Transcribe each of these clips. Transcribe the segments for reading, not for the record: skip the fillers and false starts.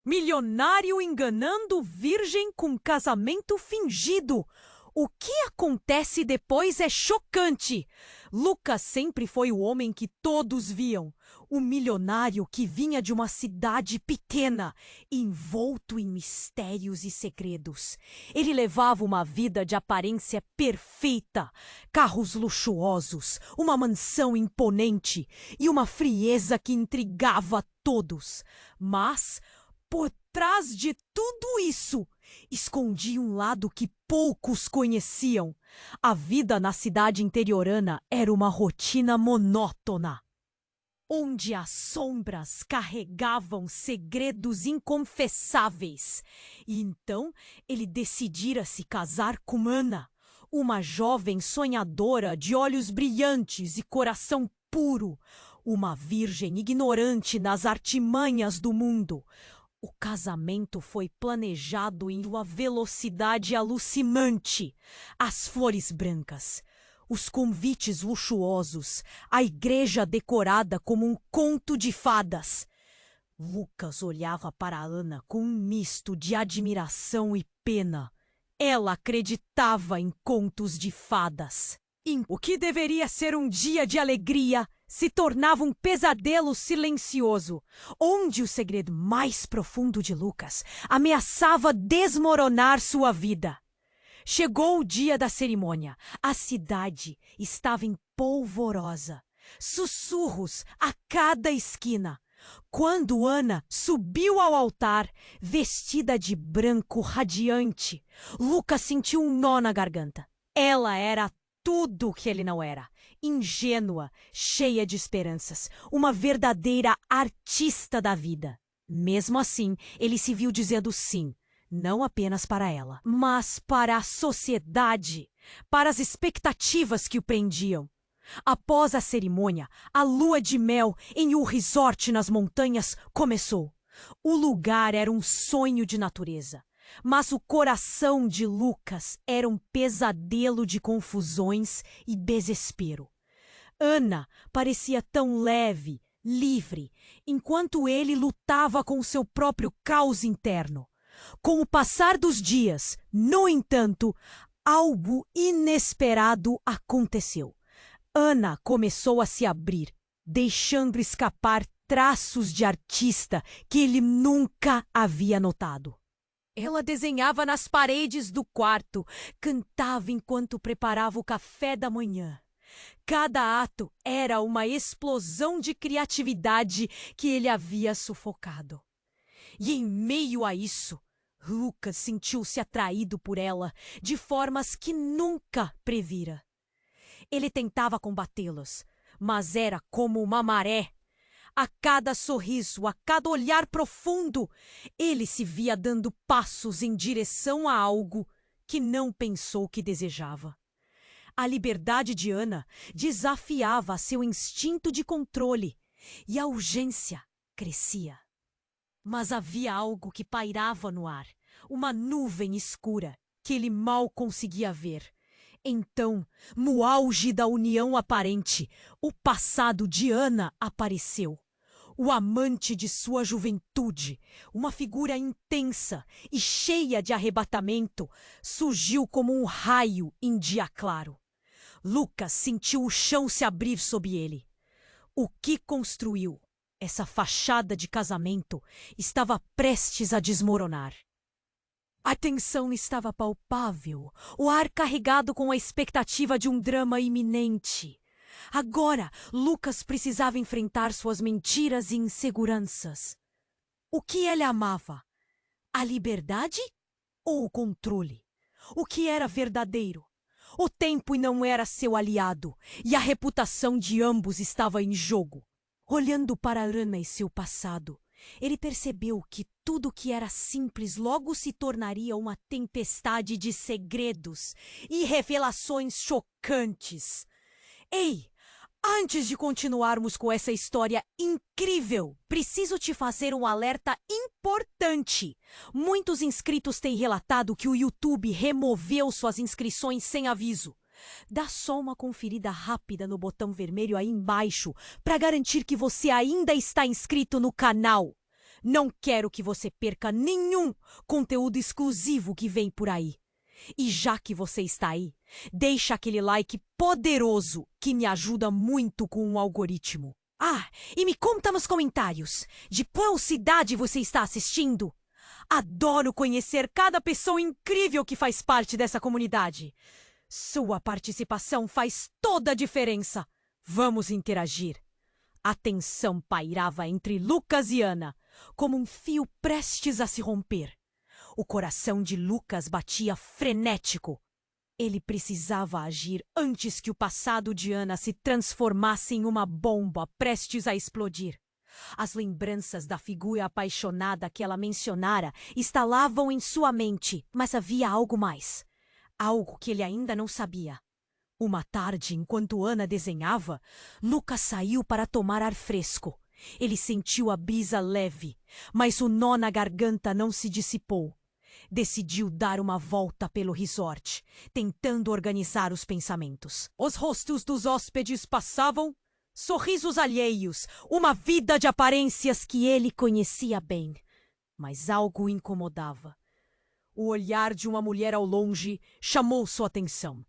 Milionário enganando virgem com casamento fingido. O que acontece depois é chocante. Lucas sempre foi o homem que todos viam. O milionário que vinha de uma cidade pequena, envolto em mistérios e segredos. Ele levava uma vida de aparência perfeita, carros luxuosos, uma mansão imponente e uma frieza que intrigava todos. Mas por trás de tudo isso, escondia um lado que poucos conheciam. A vida na cidade interiorana era uma rotina monótona, onde as sombras carregavam segredos inconfessáveis. E então ele decidira se casar com Ana, uma jovem sonhadora de olhos brilhantes e coração puro, uma virgem ignorante nas artimanhas do mundo. O casamento foi planejado em uma velocidade alucinante. As flores brancas, os convites luxuosos, a igreja decorada como um conto de fadas. Lucas olhava para Ana com um misto de admiração e pena. Ela acreditava em contos de fadas. O que deveria ser um dia de alegria se tornava um pesadelo silencioso, onde o segredo mais profundo de Lucas ameaçava desmoronar sua vida. Chegou o dia da cerimônia. A cidade estava em polvorosa. Sussurros a cada esquina. Quando Ana subiu ao altar, vestida de branco radiante, Lucas sentiu um nó na garganta. Ela era tudo o que ele não era. Ingênua, cheia de esperanças, uma verdadeira artista da vida. Mesmo assim, ele se viu dizendo sim, não apenas para ela, mas para a sociedade, para as expectativas que o prendiam. Após a cerimônia, a lua de mel em um resort nas montanhas começou. O lugar era um sonho de natureza. Mas o coração de Lucas era um pesadelo de confusões e desespero. Ana parecia tão leve, livre, enquanto ele lutava com seu próprio caos interno. Com o passar dos dias, no entanto, algo inesperado aconteceu. Ana começou a se abrir, deixando escapar traços de artista que ele nunca havia notado. Ela desenhava nas paredes do quarto, cantava enquanto preparava o café da manhã. Cada ato era uma explosão de criatividade que ele havia sufocado. E em meio a isso, Lucas sentiu-se atraído por ela de formas que nunca previra. Ele tentava combatê-las, mas era como uma maré. A cada sorriso, a cada olhar profundo, ele se via dando passos em direção a algo que não pensou que desejava. A liberdade de Ana desafiava seu instinto de controle e a urgência crescia. Mas havia algo que pairava no ar, uma nuvem escura que ele mal conseguia ver. Então, no auge da união aparente, o passado de Ana apareceu. O amante de sua juventude, uma figura intensa e cheia de arrebatamento, surgiu como um raio em dia claro. Lucas sentiu o chão se abrir sob ele. O que construiu essa fachada de casamento estava prestes a desmoronar. A tensão estava palpável, o ar carregado com a expectativa de um drama iminente. Agora, Lucas precisava enfrentar suas mentiras e inseguranças. O que ele amava? A liberdade ou o controle? O que era verdadeiro? O tempo não era seu aliado, e a reputação de ambos estava em jogo. Olhando para Ana e seu passado, ele percebeu que tudo que era simples logo se tornaria uma tempestade de segredos e revelações chocantes. Ei! Antes de continuarmos com essa história incrível, preciso te fazer um alerta importante. Muitos inscritos têm relatado que o YouTube removeu suas inscrições sem aviso. Dá só uma conferida rápida no botão vermelho aí embaixo para garantir que você ainda está inscrito no canal. Não quero que você perca nenhum conteúdo exclusivo que vem por aí. E já que você está aí, deixa aquele like poderoso que me ajuda muito com o algoritmo. Ah, e me conta nos comentários de qual cidade você está assistindo. Adoro conhecer cada pessoa incrível que faz parte dessa comunidade. Sua participação faz toda a diferença. Vamos interagir. A tensão pairava entre Lucas e Ana, como um fio prestes a se romper. O coração de Lucas batia frenético. Ele precisava agir antes que o passado de Ana se transformasse em uma bomba prestes a explodir. As lembranças da figura apaixonada que ela mencionara estalavam em sua mente, mas havia algo mais. Algo que ele ainda não sabia. Uma tarde, enquanto Ana desenhava, Lucas saiu para tomar ar fresco. Ele sentiu a brisa leve, mas o nó na garganta não se dissipou. Decidiu dar uma volta pelo resort, tentando organizar os pensamentos. Os rostos dos hóspedes passavam, sorrisos alheios, uma vida de aparências que ele conhecia bem. Mas algo o incomodava. O olhar de uma mulher ao longe chamou sua atenção.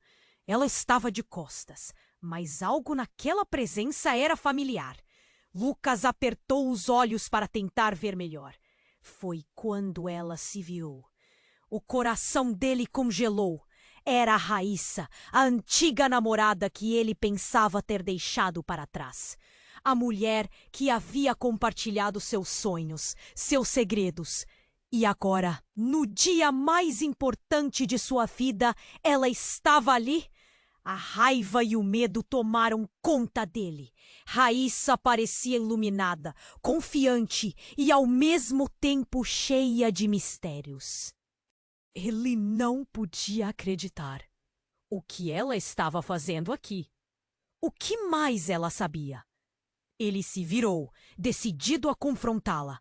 Ela estava de costas, mas algo naquela presença era familiar. Lucas apertou os olhos para tentar ver melhor. Foi quando ela se viu. O coração dele congelou. Era a Raíssa, a antiga namorada que ele pensava ter deixado para trás. A mulher que havia compartilhado seus sonhos, seus segredos. E agora, no dia mais importante de sua vida, ela estava ali. A raiva e o medo tomaram conta dele. Raíssa parecia iluminada, confiante e ao mesmo tempo cheia de mistérios. Ele não podia acreditar. O que ela estava fazendo aqui? O que mais ela sabia? Ele se virou, decidido a confrontá-la.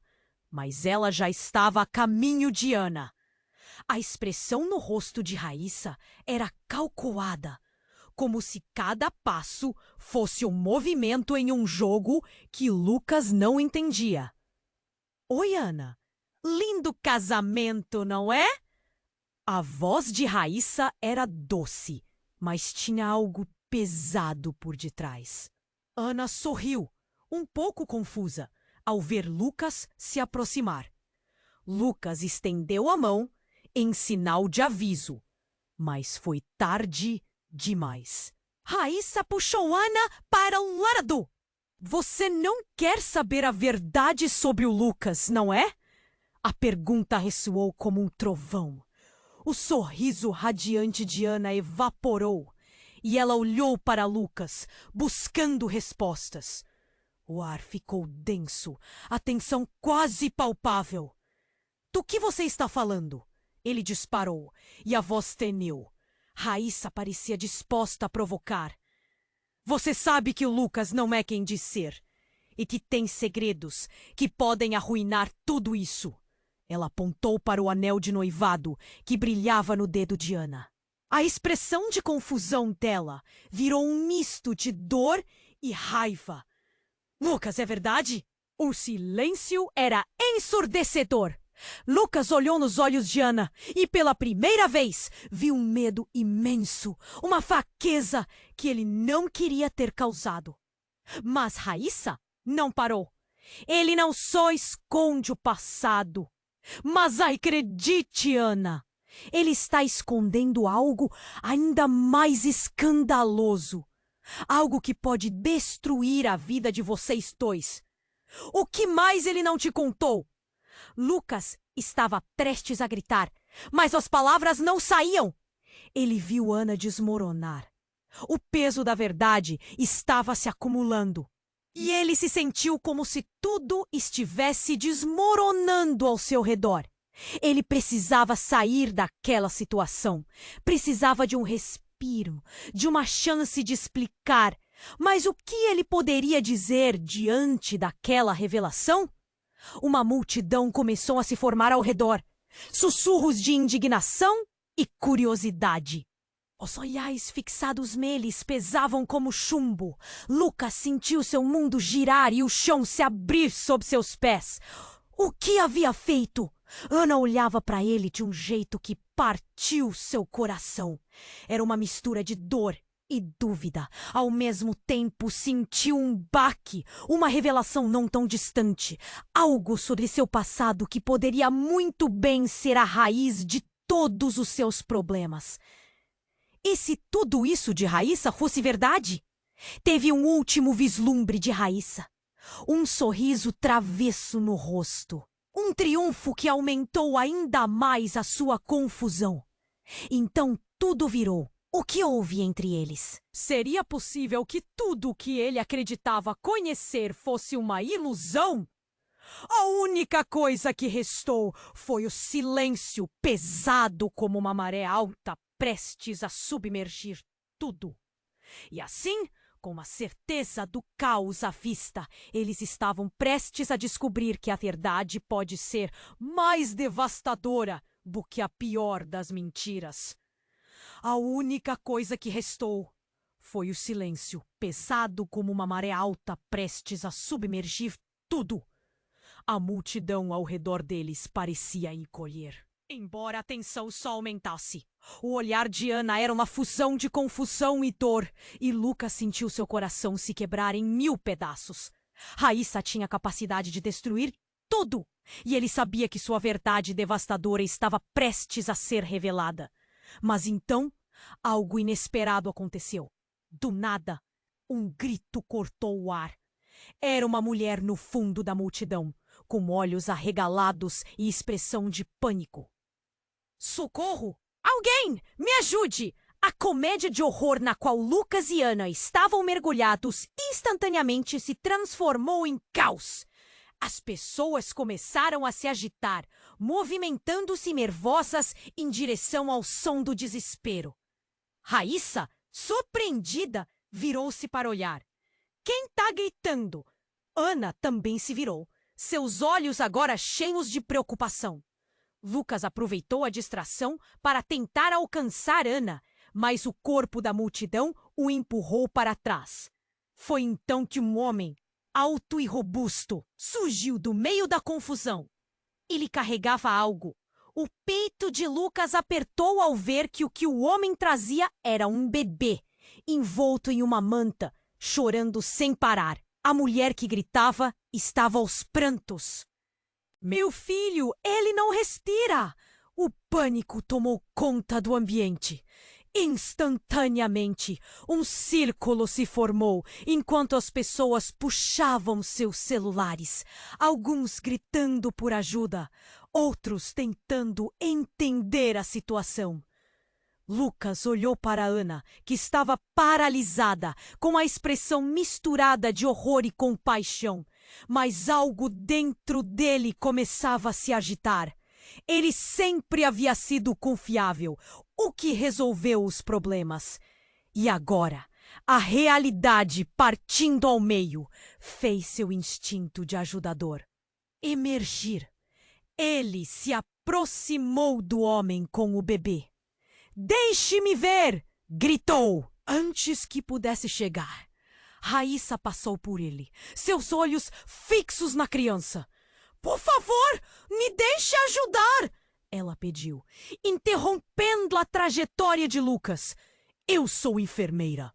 Mas ela já estava a caminho de Ana. A expressão no rosto de Raíssa era calculada, como se cada passo fosse um movimento em um jogo que Lucas não entendia. Oi, Ana. Lindo casamento, não é? A voz de Raíssa era doce, mas tinha algo pesado por detrás. Ana sorriu, um pouco confusa, ao ver Lucas se aproximar. Lucas estendeu a mão em sinal de aviso, mas foi tarde demais. Raíssa puxou Ana para o lado. Você não quer saber a verdade sobre o Lucas, não é? A pergunta ressoou como um trovão. O sorriso radiante de Ana evaporou e ela olhou para Lucas, buscando respostas. O ar ficou denso, a tensão quase palpável. Do que você está falando? Ele disparou e a voz tremeu. Raíssa parecia disposta a provocar. Você sabe que o Lucas não é quem diz ser e que tem segredos que podem arruinar tudo isso. Ela apontou para o anel de noivado que brilhava no dedo de Ana. A expressão de confusão dela virou um misto de dor e raiva. Lucas, é verdade? O silêncio era ensurdecedor. Lucas olhou nos olhos de Ana e, pela primeira vez, viu um medo imenso, uma fraqueza que ele não queria ter causado. Mas Raíssa não parou. Ele não só esconde o passado, mas acredite, Ana, ele está escondendo algo ainda mais escandaloso. Algo que pode destruir a vida de vocês dois. O que mais ele não te contou? Lucas estava prestes a gritar, mas as palavras não saíam. Ele viu Ana desmoronar. O peso da verdade estava se acumulando. E ele se sentiu como se tudo estivesse desmoronando ao seu redor. Ele precisava sair daquela situação. Precisava de um respiro, de uma chance de explicar. Mas o que ele poderia dizer diante daquela revelação? Uma multidão começou a se formar ao redor. Sussurros de indignação e curiosidade. Os olhares fixados neles pesavam como chumbo. Lucas sentiu seu mundo girar e o chão se abrir sob seus pés. O que havia feito? Ana olhava para ele de um jeito que partiu seu coração. Era uma mistura de dor e dúvida. Ao mesmo tempo, sentiu um baque, uma revelação não tão distante. Algo sobre seu passado que poderia muito bem ser a raiz de todos os seus problemas. E se tudo isso de Raíssa fosse verdade? Teve um último vislumbre de Raíssa. Um sorriso travesso no rosto. Um triunfo que aumentou ainda mais a sua confusão. Então tudo virou. O que houve entre eles? Seria possível que tudo o que ele acreditava conhecer fosse uma ilusão? A única coisa que restou foi o silêncio pesado como uma maré alta prestes a submergir tudo. E assim, com a certeza do caos à vista, eles estavam prestes a descobrir que a verdade pode ser mais devastadora do que a pior das mentiras. A única coisa que restou foi o silêncio, pesado como uma maré alta prestes a submergir tudo. A multidão ao redor deles parecia encolher. Embora a tensão só aumentasse, o olhar de Ana era uma fusão de confusão e dor, e Lucas sentiu seu coração se quebrar em 1000 pedaços. Raíssa tinha a capacidade de destruir tudo, e ele sabia que sua verdade devastadora estava prestes a ser revelada. Mas então, algo inesperado aconteceu. Do nada, um grito cortou o ar. Era uma mulher no fundo da multidão, com olhos arregalados e expressão de pânico. Socorro! Alguém! Me ajude! A comédia de horror na qual Lucas e Ana estavam mergulhados instantaneamente se transformou em caos. As pessoas começaram a se agitar, movimentando-se nervosas em direção ao som do desespero. Raíssa, surpreendida, virou-se para olhar. Quem tá gritando? Ana também se virou, seus olhos agora cheios de preocupação. Lucas aproveitou a distração para tentar alcançar Ana, mas o corpo da multidão o empurrou para trás. Foi então que um homem, alto e robusto, surgiu do meio da confusão. Ele carregava algo. O peito de Lucas apertou ao ver que o homem trazia era um bebê, envolto em uma manta, chorando sem parar. A mulher que gritava estava aos prantos. Meu filho, ele não respira! O pânico tomou conta do ambiente. Instantaneamente, um círculo se formou enquanto as pessoas puxavam seus celulares, alguns gritando por ajuda, outros tentando entender a situação. Lucas olhou para Ana, que estava paralisada, com a expressão misturada de horror e compaixão, mas algo dentro dele começava a se agitar. Ele sempre havia sido confiável, o que resolveu os problemas. E agora, a realidade partindo ao meio, fez seu instinto de ajudador emergir. Ele se aproximou do homem com o bebê. Deixe-me ver! Gritou. Antes que pudesse chegar, Raíssa passou por ele, seus olhos fixos na criança. Por favor, me deixe ajudar! Ela pediu, interrompendo a trajetória de Lucas. Eu sou enfermeira.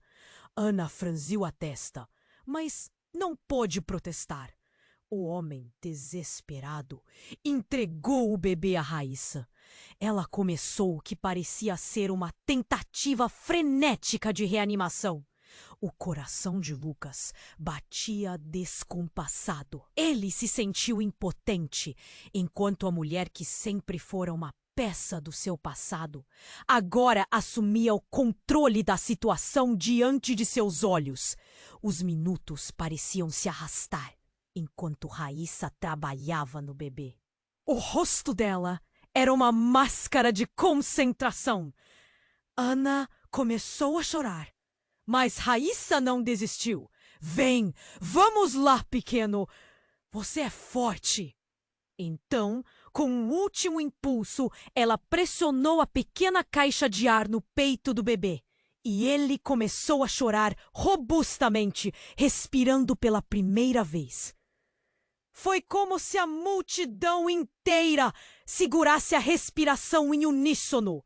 Ana franziu a testa, mas não pôde protestar. O homem, desesperado, entregou o bebê a Raíssa. Ela começou o que parecia ser uma tentativa frenética de reanimação. O coração de Lucas batia descompassado. Ele se sentiu impotente, enquanto a mulher que sempre fora uma peça do seu passado, agora assumia o controle da situação diante de seus olhos. Os minutos pareciam se arrastar, enquanto Raíssa trabalhava no bebê. O rosto dela era uma máscara de concentração. Ana começou a chorar. Mas Raíssa não desistiu. Vem, vamos lá, pequeno. Você é forte. Então, com um último impulso, ela pressionou a pequena caixa de ar no peito do bebê. E ele começou a chorar robustamente, respirando pela primeira vez. Foi como se a multidão inteira segurasse a respiração em uníssono,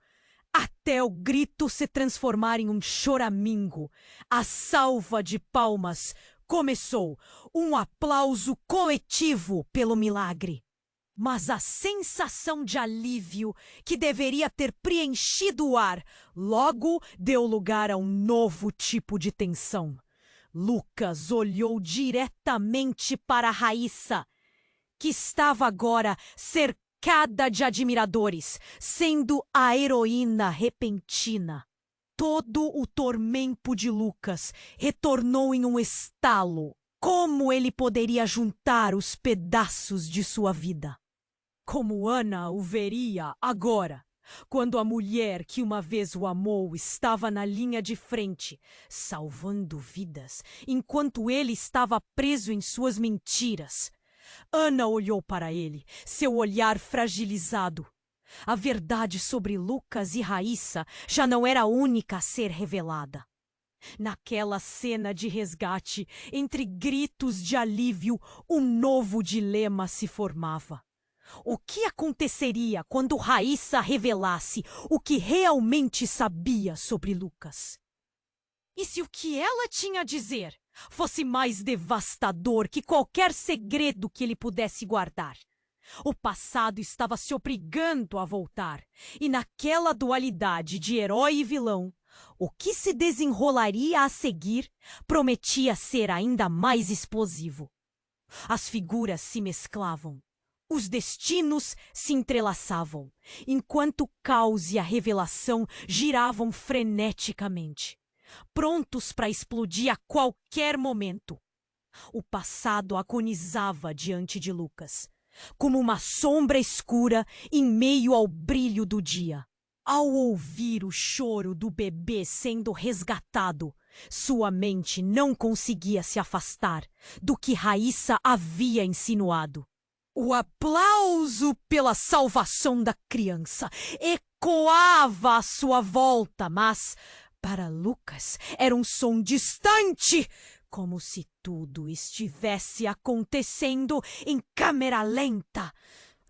até o grito se transformar em um choramingo. A salva de palmas começou, um aplauso coletivo pelo milagre. Mas a sensação de alívio que deveria ter preenchido o ar logo deu lugar a um novo tipo de tensão. Lucas olhou diretamente para Raíssa, que estava agora cercada de admiradores, sendo a heroína repentina. Todo o tormento de Lucas retornou em um estalo. Como ele poderia juntar os pedaços de sua vida? Como Ana o veria agora, quando a mulher que uma vez o amou estava na linha de frente, salvando vidas, enquanto ele estava preso em suas mentiras. Ana olhou para ele, seu olhar fragilizado. A verdade sobre Lucas e Raíssa já não era a única a ser revelada. Naquela cena de resgate, entre gritos de alívio, um novo dilema se formava. O que aconteceria quando Raíssa revelasse o que realmente sabia sobre Lucas? E se o que ela tinha a dizer fosse mais devastador que qualquer segredo que ele pudesse guardar? O passado estava se obrigando a voltar, e naquela dualidade de herói e vilão, o que se desenrolaria a seguir prometia ser ainda mais explosivo. As figuras se mesclavam. Os destinos se entrelaçavam, enquanto o caos e a revelação giravam freneticamente, prontos para explodir a qualquer momento. O passado agonizava diante de Lucas, como uma sombra escura em meio ao brilho do dia. Ao ouvir o choro do bebê sendo resgatado, sua mente não conseguia se afastar do que Raíssa havia insinuado. O aplauso pela salvação da criança ecoava à sua volta, mas, para Lucas, era um som distante, como se tudo estivesse acontecendo em câmera lenta.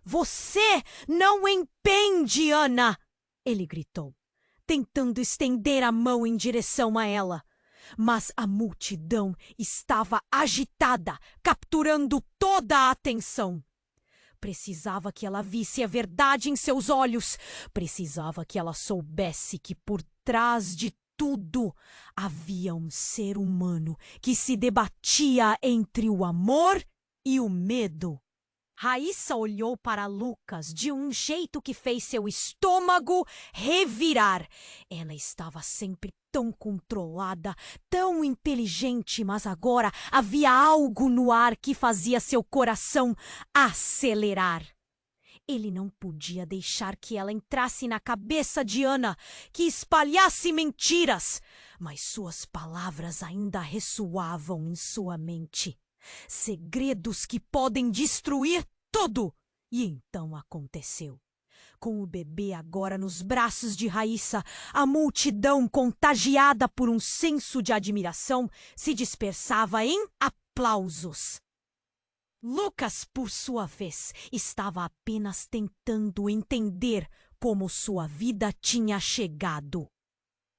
Você não entende, Ana! Ele gritou, tentando estender a mão em direção a ela. Mas a multidão estava agitada, capturando toda a atenção. Precisava que ela visse a verdade em seus olhos. Precisava que ela soubesse que por trás de tudo havia um ser humano que se debatia entre o amor e o medo. Raíssa olhou para Lucas de um jeito que fez seu estômago revirar. Ela estava sempre tão controlada, tão inteligente, mas agora havia algo no ar que fazia seu coração acelerar. Ele não podia deixar que ela entrasse na cabeça de Ana, que espalhasse mentiras, mas suas palavras ainda ressoavam em sua mente. Segredos que podem destruir tudo. E então aconteceu. Com o bebê agora nos braços de Raíssa, a multidão, contagiada por um senso de admiração, se dispersava em aplausos. Lucas, por sua vez, estava apenas tentando entender como sua vida tinha chegado.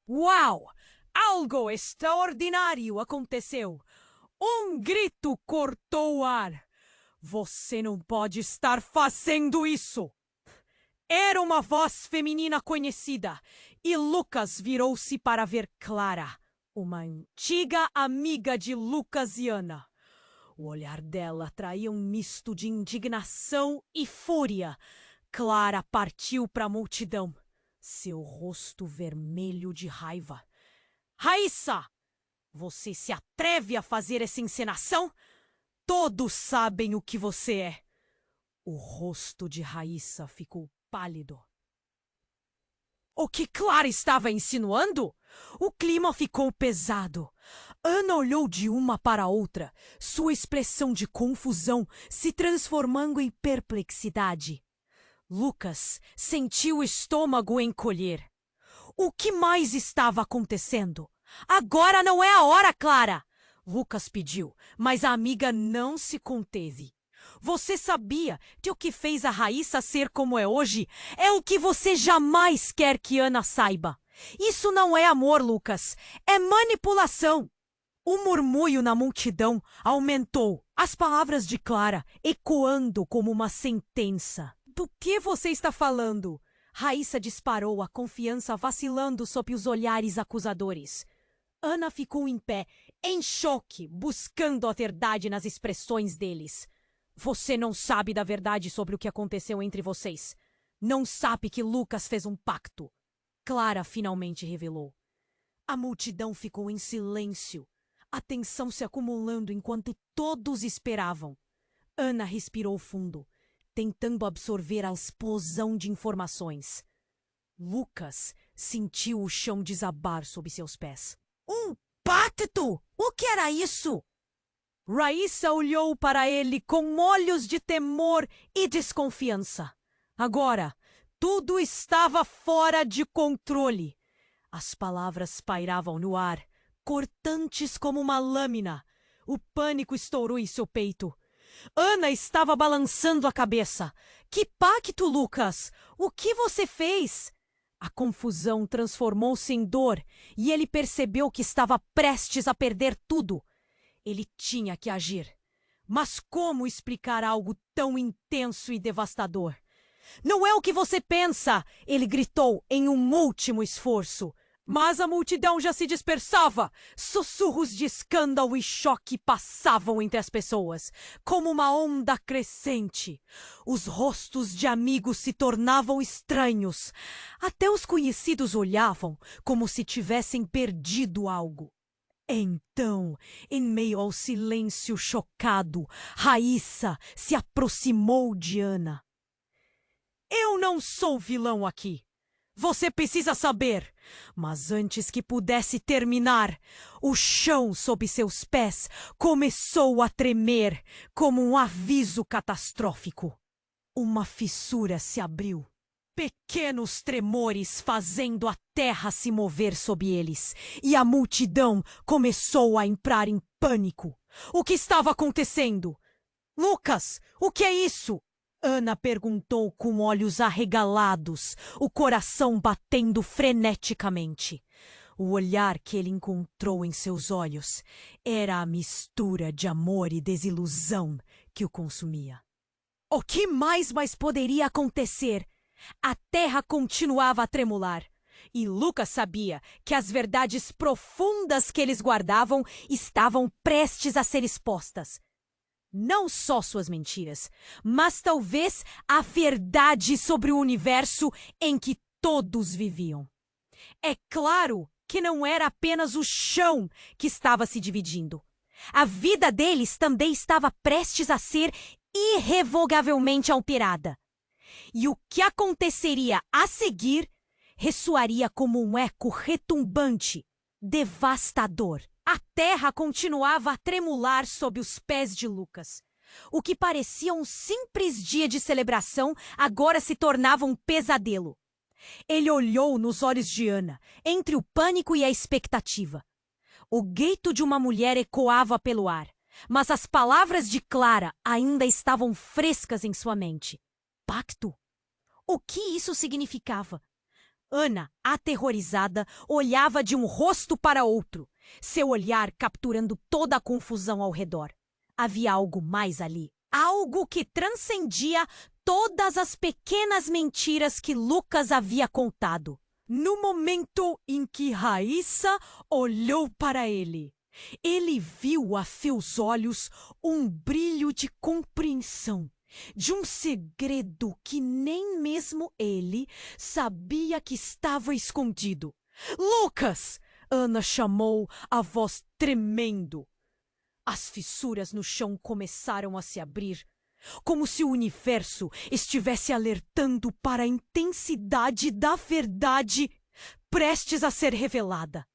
Uau! Algo extraordinário aconteceu! Um grito cortou o ar. Você não pode estar fazendo isso! Era uma voz feminina conhecida, e Lucas virou-se para ver Clara, uma antiga amiga de Lucas e Ana. O olhar dela traía um misto de indignação e fúria. Clara partiu para a multidão, seu rosto vermelho de raiva. Raíssa! Você se atreve a fazer essa encenação? Todos sabem o que você é. O rosto de Raíssa ficou pálido. O que Clara estava insinuando? O clima ficou pesado. Ana olhou de uma para a outra, sua expressão de confusão se transformando em perplexidade. Lucas sentiu o estômago encolher. O que mais estava acontecendo? Agora não é a hora, Clara! Lucas pediu, mas a amiga não se conteve. Você sabia que o que fez a Raíssa ser como é hoje é o que você jamais quer que Ana saiba. Isso não é amor, Lucas. É manipulação. O murmúrio na multidão aumentou, as palavras de Clara ecoando como uma sentença. Do que você está falando? Raíssa disparou, a confiança vacilando sob os olhares acusadores. Ana ficou em pé, em choque, buscando a verdade nas expressões deles. Você não sabe da verdade sobre o que aconteceu entre vocês. Não sabe que Lucas fez um pacto. Clara finalmente revelou. A multidão ficou em silêncio, a tensão se acumulando enquanto todos esperavam. Ana respirou fundo, tentando absorver a explosão de informações. Lucas sentiu o chão desabar sob seus pés. Um pacto? O que era isso? Raíssa olhou para ele com olhos de temor e desconfiança. Agora, tudo estava fora de controle. As palavras pairavam no ar, cortantes como uma lâmina. O pânico estourou em seu peito. Ana estava balançando a cabeça. Que pacto, Lucas? O que você fez? A confusão transformou-se em dor e ele percebeu que estava prestes a perder tudo. Ele tinha que agir. Mas como explicar algo tão intenso e devastador? Não é o que você pensa! Ele gritou em um último esforço. Mas a multidão já se dispersava. Sussurros de escândalo e choque passavam entre as pessoas, como uma onda crescente. Os rostos de amigos se tornavam estranhos. Até os conhecidos olhavam como se tivessem perdido algo. Então, em meio ao silêncio chocado, Raíssa se aproximou de Ana. Eu não sou vilão aqui. Você precisa saber. Mas antes que pudesse terminar, o chão sob seus pés começou a tremer como um aviso catastrófico. Uma fissura se abriu. Pequenos tremores fazendo a terra se mover sob eles, e a multidão começou a entrar em pânico. O que estava acontecendo? Lucas, o que é isso? Ana perguntou com olhos arregalados, o coração batendo freneticamente. O olhar que ele encontrou em seus olhos era a mistura de amor e desilusão que o consumia. O que mais poderia acontecer? A terra continuava a tremular. E Lucas sabia que as verdades profundas que eles guardavam estavam prestes a ser expostas. Não só suas mentiras, mas talvez a verdade sobre o universo em que todos viviam. É claro que não era apenas o chão que estava se dividindo. A vida deles também estava prestes a ser irrevogavelmente alterada. E o que aconteceria a seguir ressoaria como um eco retumbante, devastador. A terra continuava a tremular sob os pés de Lucas. O que parecia um simples dia de celebração agora se tornava um pesadelo. Ele olhou nos olhos de Ana, entre o pânico e a expectativa. O grito de uma mulher ecoava pelo ar, mas as palavras de Clara ainda estavam frescas em sua mente. Pacto? O que isso significava? Ana, aterrorizada, olhava de um rosto para outro, seu olhar capturando toda a confusão ao redor. Havia algo mais ali, algo que transcendia todas as pequenas mentiras que Lucas havia contado. No momento em que Raíssa olhou para ele, ele viu a seus olhos um brilho de compreensão, de um segredo que nem mesmo ele sabia que estava escondido. Lucas! Ana chamou, a voz tremendo. As fissuras no chão começaram a se abrir, como se o universo estivesse alertando para a intensidade da verdade prestes a ser revelada.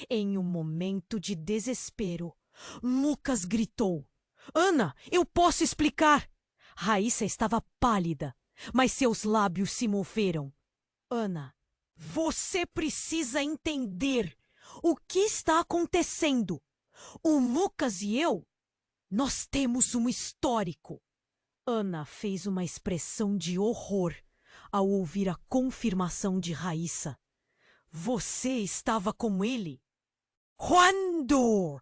Em um momento de desespero, Lucas gritou: Ana, eu posso explicar! Raíssa estava pálida, mas seus lábios se moveram. Ana, você precisa entender o que está acontecendo. O Lucas e eu, nós temos um histórico. Ana fez uma expressão de horror ao ouvir a confirmação de Raíssa. Você estava com ele? Quando?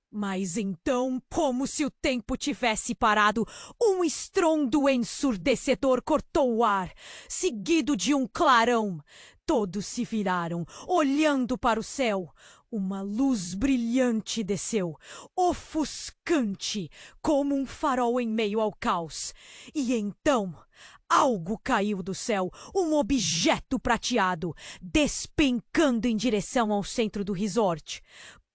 Mas então, como se o tempo tivesse parado, um estrondo ensurdecedor cortou o ar, seguido de um clarão. Todos se viraram, olhando para o céu. Uma luz brilhante desceu, ofuscante, como um farol em meio ao caos. E então, algo caiu do céu, um objeto prateado, despencando em direção ao centro do resort.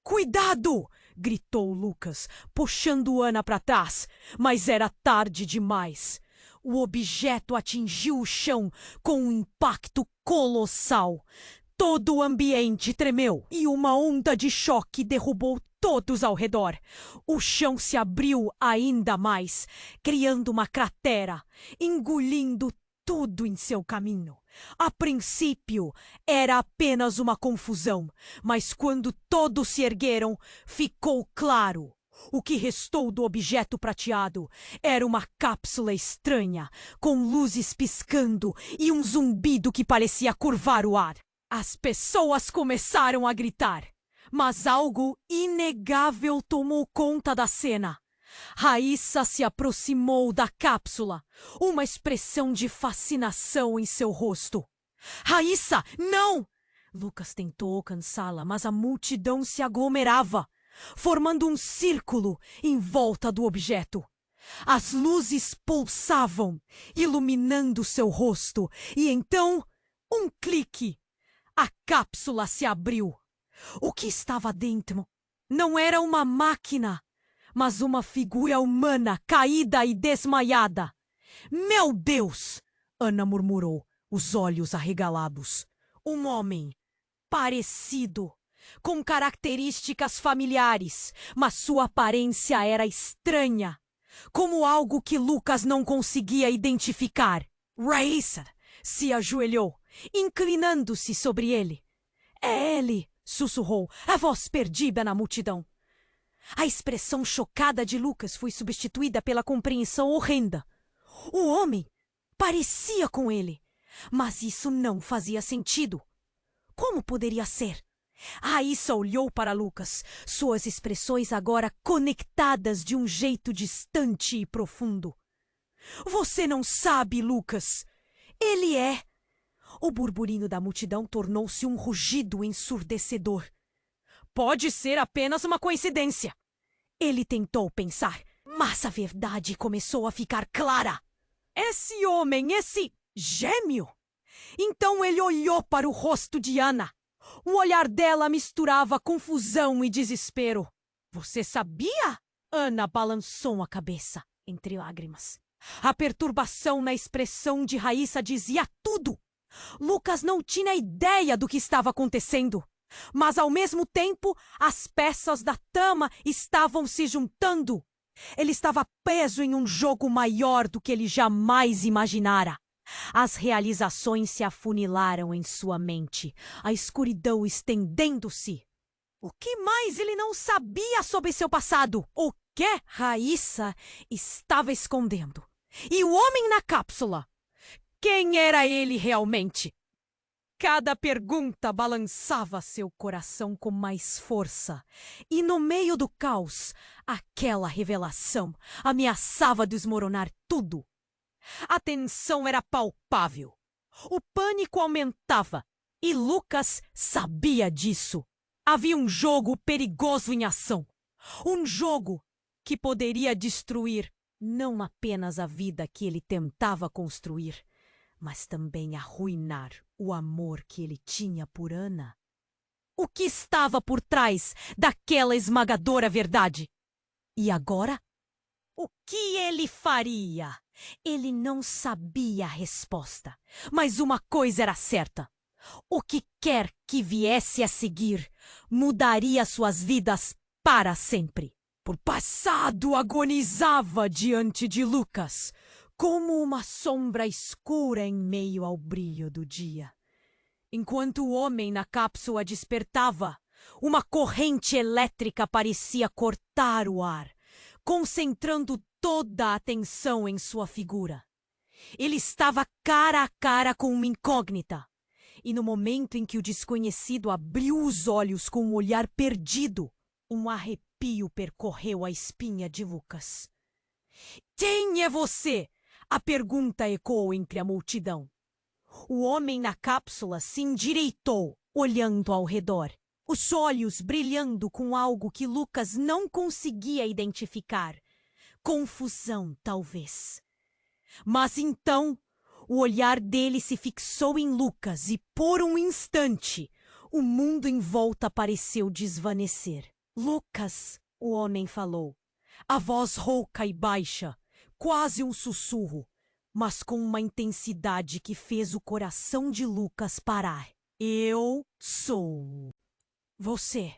Cuidado! Gritou Lucas, puxando Ana para trás, mas era tarde demais. O objeto atingiu o chão com um impacto colossal. Todo o ambiente tremeu e uma onda de choque derrubou todos ao redor. O chão se abriu ainda mais, criando uma cratera, engolindo tudo em seu caminho. A princípio, era apenas uma confusão, mas quando todos se ergueram, ficou claro. O que restou do objeto prateado era uma cápsula estranha, com luzes piscando e um zumbido que parecia curvar o ar. As pessoas começaram a gritar, mas algo inegável tomou conta da cena. Raíssa se aproximou da cápsula, uma expressão de fascinação em seu rosto. Raíssa, não! Lucas tentou alcançá-la, mas a multidão se aglomerava, formando um círculo em volta do objeto. As luzes pulsavam, iluminando seu rosto, e então, um clique. A cápsula se abriu. O que estava dentro não era uma máquina, mas uma figura humana caída e desmaiada. Meu Deus! Ana murmurou, os olhos arregalados. Um homem, parecido, com características familiares, mas sua aparência era estranha, como algo que Lucas não conseguia identificar. Raíssa se ajoelhou, inclinando-se sobre ele. É ele! Sussurrou, a voz perdida na multidão. A expressão chocada de Lucas foi substituída pela compreensão horrenda. O homem parecia com ele, mas isso não fazia sentido. Como poderia ser? Raíssa olhou para Lucas, suas expressões agora conectadas de um jeito distante e profundo. Você não sabe, Lucas. Ele é... O burburinho da multidão tornou-se um rugido ensurdecedor. Pode ser apenas uma coincidência. Ele tentou pensar, mas a verdade começou a ficar clara. Esse homem, esse gêmeo! Então ele olhou para o rosto de Ana. O olhar dela misturava confusão e desespero. Você sabia? Ana balançou a cabeça, entre lágrimas. A perturbação na expressão de Raíssa dizia tudo. Lucas não tinha ideia do que estava acontecendo. Mas, ao mesmo tempo, as peças da trama estavam se juntando. Ele estava preso em um jogo maior do que ele jamais imaginara. As realizações se afunilaram em sua mente, a escuridão estendendo-se. O que mais ele não sabia sobre seu passado? O que Raíssa estava escondendo? E o homem na cápsula? Quem era ele realmente? Cada pergunta balançava seu coração com mais força. E no meio do caos, aquela revelação ameaçava desmoronar tudo. A tensão era palpável. O pânico aumentava. E Lucas sabia disso. Havia um jogo perigoso em ação. Um jogo que poderia destruir não apenas a vida que ele tentava construir, mas também arruinar o amor que ele tinha por Ana. O que estava por trás daquela esmagadora verdade? E agora? O que ele faria? Ele não sabia a resposta, mas uma coisa era certa. O que quer que viesse a seguir mudaria suas vidas para sempre. O passado agonizava diante de Lucas, como uma sombra escura em meio ao brilho do dia. Enquanto o homem na cápsula despertava, uma corrente elétrica parecia cortar o ar, concentrando toda a atenção em sua figura. Ele estava cara a cara com uma incógnita. E no momento em que o desconhecido abriu os olhos com um olhar perdido, um arrepio percorreu a espinha de Lucas. Quem é você? A pergunta ecoou entre a multidão. O homem na cápsula se endireitou, olhando ao redor, os olhos brilhando com algo que Lucas não conseguia identificar. Confusão, talvez. Mas então, o olhar dele se fixou em Lucas e, por um instante, o mundo em volta pareceu desvanecer. Lucas, o homem falou, a voz rouca e baixa, quase um sussurro, mas com uma intensidade que fez o coração de Lucas parar. Eu sou você.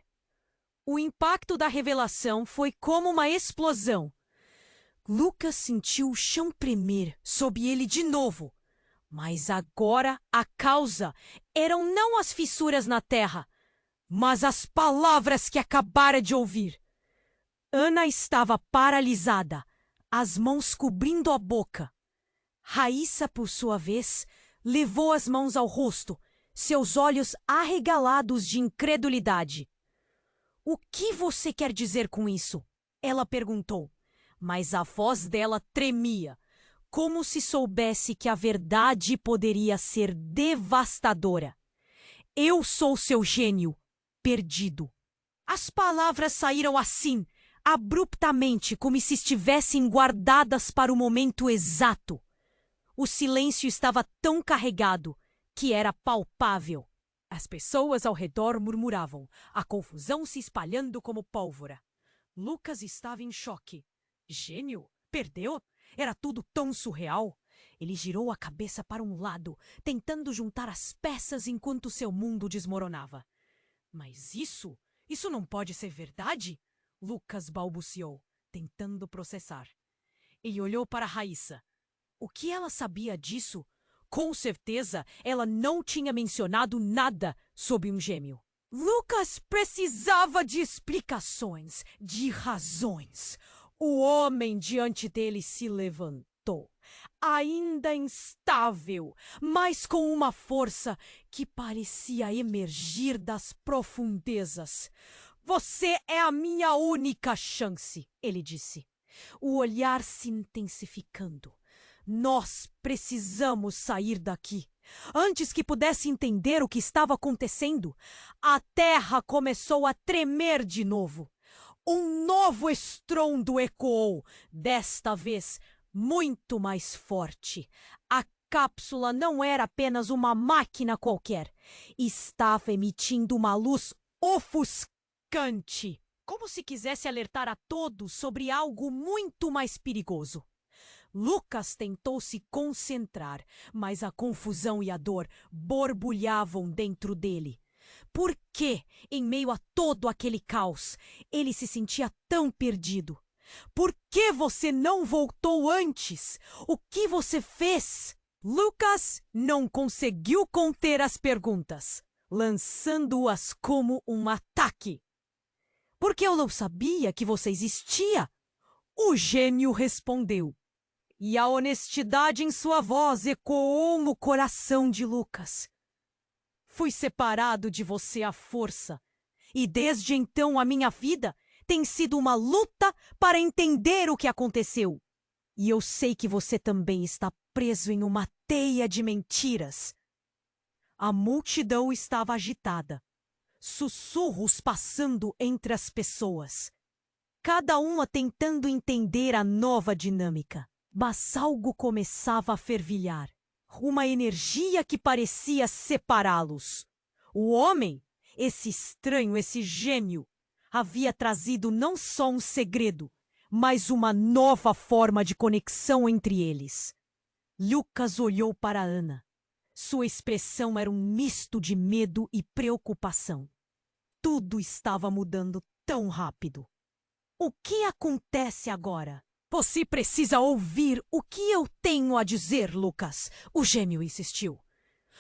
O impacto da revelação foi como uma explosão. Lucas sentiu o chão tremer sob ele de novo. Mas agora a causa eram não as fissuras na terra, mas as palavras que acabara de ouvir. Ana estava paralisada, as mãos cobrindo a boca. Raíssa, por sua vez, levou as mãos ao rosto, seus olhos arregalados de incredulidade. O que você quer dizer com isso? Ela perguntou, mas a voz dela tremia, como se soubesse que a verdade poderia ser devastadora. Eu sou seu gênio, perdido. As palavras saíram assim, abruptamente, como se estivessem guardadas para o momento exato. O silêncio estava tão carregado que era palpável. As pessoas ao redor murmuravam, a confusão se espalhando como pólvora. Lucas estava em choque. Gênio? Perdeu? Era tudo tão surreal. Ele girou a cabeça para um lado, tentando juntar as peças enquanto seu mundo desmoronava. Mas isso não pode ser verdade? Lucas balbuciou, tentando processar. Ele olhou para Raíssa. O que ela sabia disso? Com certeza, ela não tinha mencionado nada sobre um gêmeo. Lucas precisava de explicações, de razões. O homem diante dele se levantou, ainda instável, mas com uma força que parecia emergir das profundezas. Você é a minha única chance, ele disse, o olhar se intensificando. Nós precisamos sair daqui. Antes que pudesse entender o que estava acontecendo, a terra começou a tremer de novo. Um novo estrondo ecoou, desta vez muito mais forte. A cápsula não era apenas uma máquina qualquer. Estava emitindo uma luz ofuscante, como se quisesse alertar a todos sobre algo muito mais perigoso. Lucas tentou se concentrar, mas a confusão e a dor borbulhavam dentro dele. Por que, em meio a todo aquele caos, ele se sentia tão perdido? Por que você não voltou antes? O que você fez? Lucas não conseguiu conter as perguntas, lançando-as como um ataque. Porque eu não sabia que você existia? O gênio respondeu. E a honestidade em sua voz ecoou no coração de Lucas. Fui separado de você à força, e desde então a minha vida tem sido uma luta para entender o que aconteceu. E eu sei que você também está preso em uma teia de mentiras. A multidão estava agitada, sussurros passando entre as pessoas, cada uma tentando entender a nova dinâmica. Mas algo começava a fervilhar, uma energia que parecia separá-los. O homem, esse estranho, esse gêmeo, havia trazido não só um segredo, mas uma nova forma de conexão entre eles. Lucas olhou para Ana. Sua expressão era um misto de medo e preocupação. Tudo estava mudando tão rápido. O que acontece agora? Você precisa ouvir o que eu tenho a dizer, Lucas, o gêmeo insistiu.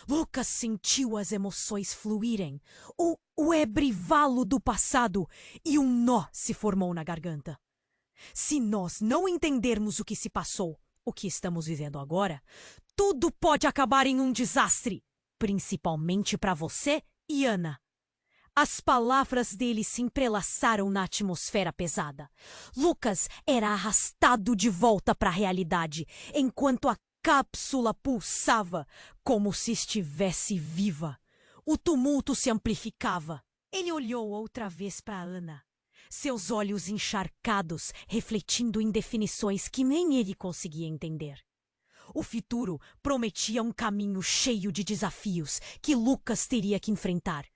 Lucas sentiu as emoções fluírem, o ebrivalo do passado, e um nó se formou na garganta. Se nós não entendermos o que se passou, o que estamos vivendo agora, tudo pode acabar em um desastre, principalmente para você e Ana. As palavras dele se entrelaçaram na atmosfera pesada. Lucas era arrastado de volta para a realidade, enquanto a cápsula pulsava como se estivesse viva. O tumulto se amplificava. Ele olhou outra vez para Ana, seus olhos encharcados, refletindo indefinições que nem ele conseguia entender. O futuro prometia um caminho cheio de desafios que Lucas teria que enfrentar.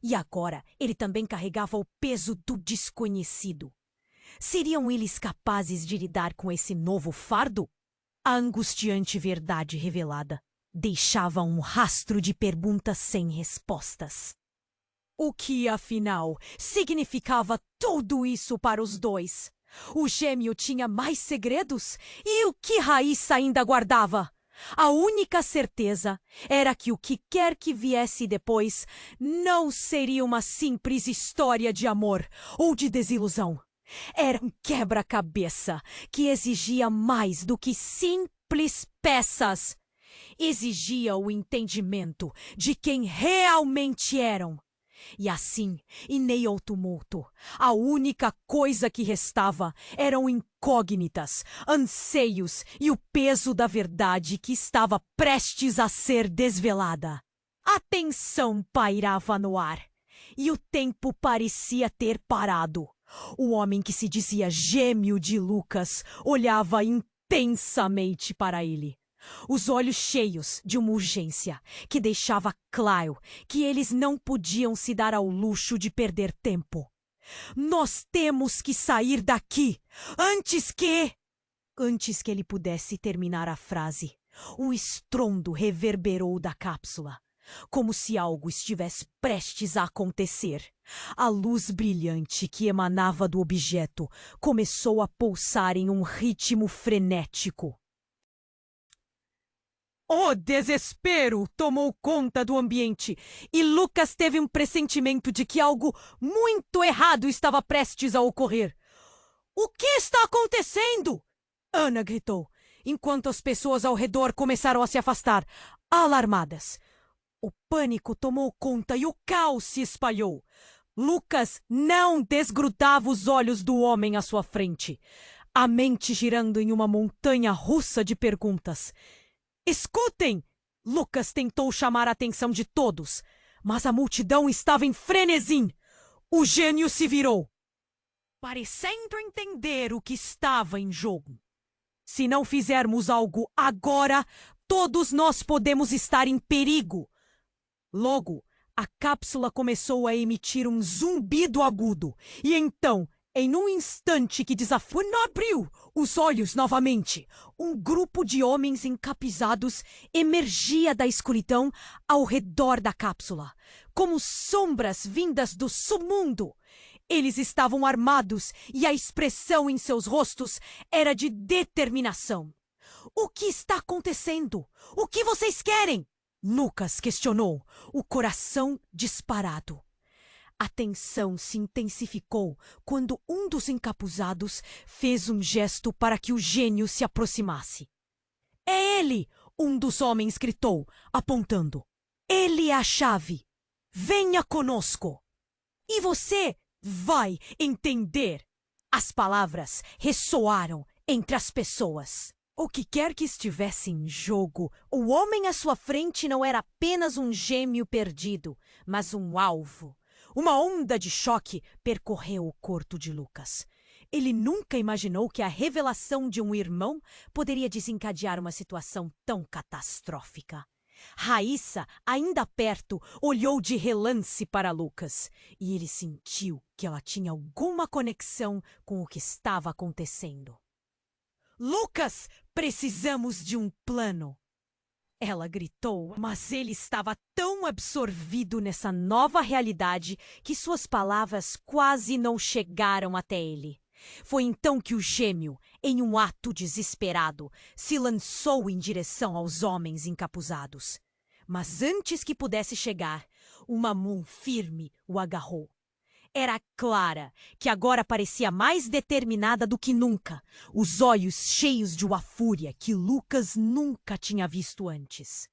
E agora ele também carregava o peso do desconhecido. Seriam eles capazes de lidar com esse novo fardo? A angustiante verdade revelada deixava um rastro de perguntas sem respostas. O que, afinal, significava tudo isso para os dois? O gêmeo tinha mais segredos? E o que Raíssa ainda guardava? A única certeza era que o que quer que viesse depois não seria uma simples história de amor ou de desilusão. Era um quebra-cabeça que exigia mais do que simples peças. Exigia o entendimento de quem realmente eram. E assim, em meio ao tumulto, a única coisa que restava eram incógnitas, anseios e o peso da verdade que estava prestes a ser desvelada. A tensão pairava no ar, e o tempo parecia ter parado. O homem que se dizia gêmeo de Lucas olhava intensamente para ele. Os olhos cheios de uma urgência que deixava claro que eles não podiam se dar ao luxo de perder tempo. Nós temos que sair daqui antes que... Antes que ele pudesse terminar a frase, um estrondo reverberou da cápsula, como se algo estivesse prestes a acontecer. A luz brilhante que emanava do objeto começou a pulsar em um ritmo frenético. O desespero tomou conta do ambiente e Lucas teve um pressentimento de que algo muito errado estava prestes a ocorrer. O que está acontecendo? Ana gritou, enquanto as pessoas ao redor começaram a se afastar, alarmadas. O pânico tomou conta e o caos se espalhou. Lucas não desgrudava os olhos do homem à sua frente, a mente girando em uma montanha russa de perguntas. Escutem! Lucas tentou chamar a atenção de todos, mas a multidão estava em frenesi. O gênio se virou, parecendo entender o que estava em jogo. Se não fizermos algo agora, todos nós podemos estar em perigo. Logo, a cápsula começou a emitir um zumbido agudo, e então, em um instante que desafiou, abriu os olhos novamente. Um grupo de homens encapuzados emergia da escuridão ao redor da cápsula, como sombras vindas do submundo. Eles estavam armados e a expressão em seus rostos era de determinação. O que está acontecendo? O que vocês querem? Lucas questionou, o coração disparado. A tensão se intensificou quando um dos encapuzados fez um gesto para que o gênio se aproximasse. É ele! Um dos homens gritou, apontando. Ele é a chave. Venha conosco. E você vai entender. As palavras ressoaram entre as pessoas. O que quer que estivesse em jogo, o homem à sua frente não era apenas um gêmeo perdido, mas um alvo. Uma onda de choque percorreu o corpo de Lucas. Ele nunca imaginou que a revelação de um irmão poderia desencadear uma situação tão catastrófica. Raíssa, ainda perto, olhou de relance para Lucas e ele sentiu que ela tinha alguma conexão com o que estava acontecendo. Lucas, precisamos de um plano. Ela gritou, mas ele estava tão absorvido nessa nova realidade que suas palavras quase não chegaram até ele. Foi então que o gêmeo, em um ato desesperado, se lançou em direção aos homens encapuzados. Mas antes que pudesse chegar, uma mão firme o agarrou. era Clara, que agora parecia mais determinada do que nunca, os olhos cheios de uma fúria que Lucas nunca tinha visto antes.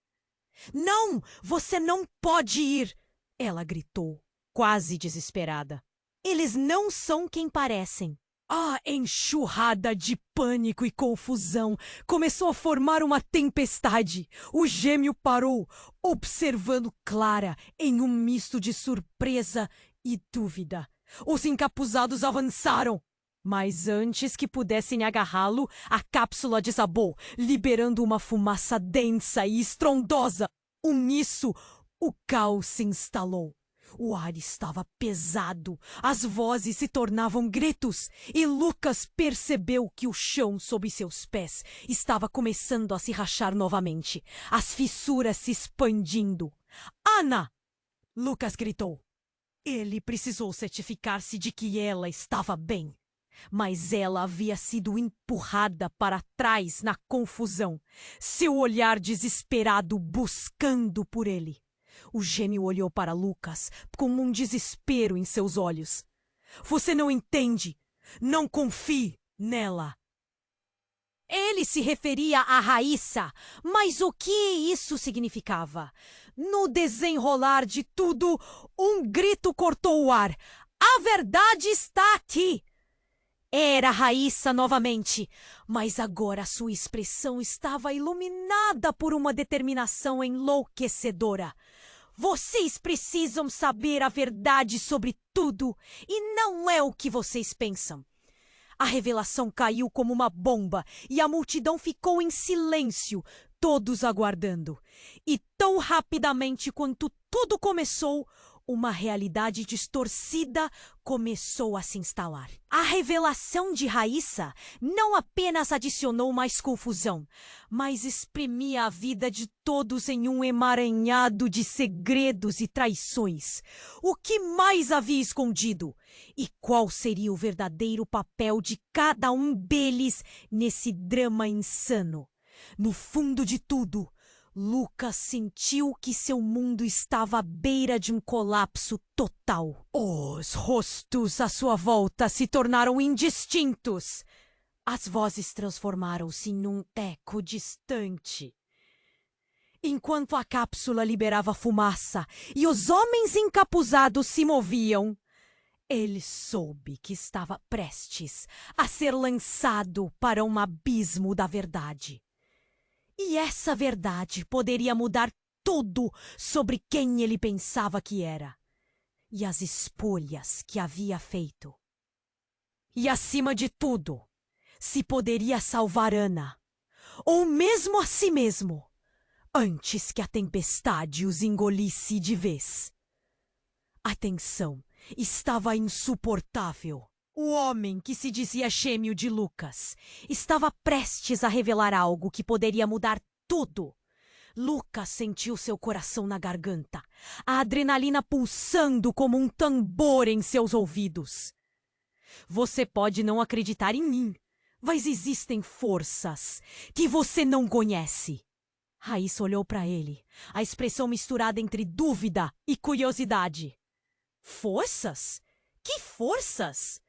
Não, você não pode ir! Ela gritou, quase desesperada. Eles não são quem parecem. A enxurrada de pânico e confusão começou a formar uma tempestade. O gêmeo parou, observando Clara em um misto de surpresa e dúvida. Os encapuzados avançaram. Mas antes que pudessem agarrá-lo, a cápsula desabou, liberando uma fumaça densa e estrondosa. Nisso, o caos se instalou. O ar estava pesado, as vozes se tornavam gritos, e Lucas percebeu que o chão sob seus pés estava começando a se rachar novamente, as fissuras se expandindo. Ana! Lucas gritou. Ele precisou certificar-se de que ela estava bem. Mas ela havia sido empurrada para trás na confusão, seu olhar desesperado buscando por ele. O gêmeo olhou para Lucas com um desespero em seus olhos. Você não entende. Não confie nela. Ele se referia a Raíssa, mas o que isso significava? No desenrolar de tudo, um grito cortou o ar. A verdade está aqui! Era Raíssa novamente, mas agora sua expressão estava iluminada por uma determinação enlouquecedora. Vocês precisam saber a verdade sobre tudo, e não é o que vocês pensam. A revelação caiu como uma bomba e a multidão ficou em silêncio, todos aguardando. E tão rapidamente quanto tudo começou, uma realidade distorcida começou a se instalar. A revelação de Raíssa não apenas adicionou mais confusão, mas espremia a vida de todos em um emaranhado de segredos e traições. O que mais havia escondido? E qual seria o verdadeiro papel de cada um deles nesse drama insano? No fundo de tudo, Lucas sentiu que seu mundo estava à beira de um colapso total. Os rostos à sua volta se tornaram indistintos. As vozes transformaram-se em um eco distante. Enquanto a cápsula liberava fumaça e os homens encapuzados se moviam, ele soube que estava prestes a ser lançado para um abismo da verdade. E essa verdade poderia mudar tudo sobre quem ele pensava que era e as escolhas que havia feito. E acima de tudo, se poderia salvar Ana, ou mesmo a si mesmo, antes que a tempestade os engolisse de vez. A tensão estava insuportável. O homem que se dizia gêmeo de Lucas estava prestes a revelar algo que poderia mudar tudo. Lucas sentiu seu coração na garganta, a adrenalina pulsando como um tambor em seus ouvidos. Você pode não acreditar em mim, mas existem forças que você não conhece. Raíssa olhou para ele, a expressão misturada entre dúvida e curiosidade. Forças? Que forças?